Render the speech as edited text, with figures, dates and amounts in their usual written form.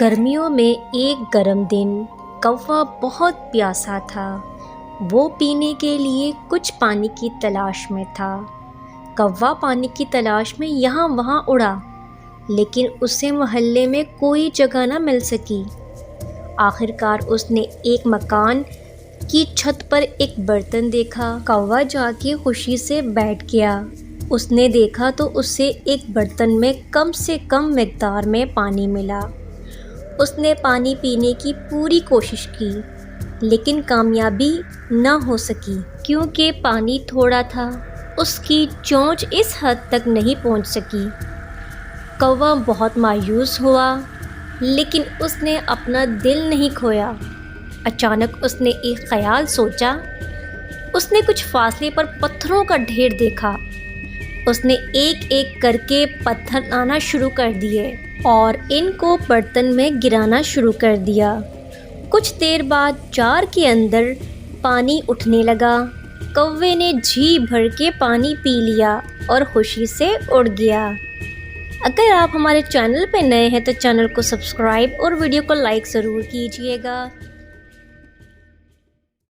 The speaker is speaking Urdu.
گرمیوں میں ایک گرم دن کوا بہت پیاسا تھا۔ وہ پینے کے لیے کچھ پانی کی تلاش میں تھا۔ کوا پانی کی تلاش میں یہاں وہاں اڑا، لیکن اسے محلے میں کوئی جگہ نہ مل سکی۔ آخر کار اس نے ایک مکان کی چھت پر ایک برتن دیکھا۔ کوا جا کے خوشی سے بیٹھ گیا۔ اس نے دیکھا تو اسے ایک برتن میں کم سے کم مقدار میں پانی ملا۔ اس نے پانی پینے کی پوری کوشش کی، لیکن کامیابی نہ ہو سکی کیونکہ پانی تھوڑا تھا۔ اس کی چونچ اس حد تک نہیں پہنچ سکی۔ کوا بہت مایوس ہوا، لیکن اس نے اپنا دل نہیں کھویا۔ اچانک اس نے ایک خیال سوچا۔ اس نے کچھ فاصلے پر پتھروں کا ڈھیر دیکھا۔ اس نے ایک ایک کر کے پتھر لانا شروع کر دیے اور ان کو برتن میں گرانا شروع کر دیا۔ کچھ دیر بعد جار کے اندر پانی اٹھنے لگا۔ کوے نے جی بھر کے پانی پی لیا اور خوشی سے اڑ گیا۔ اگر آپ ہمارے چینل پہ نئے ہیں تو چینل کو سبسکرائب اور ویڈیو کو لائک ضرور کیجیے گا۔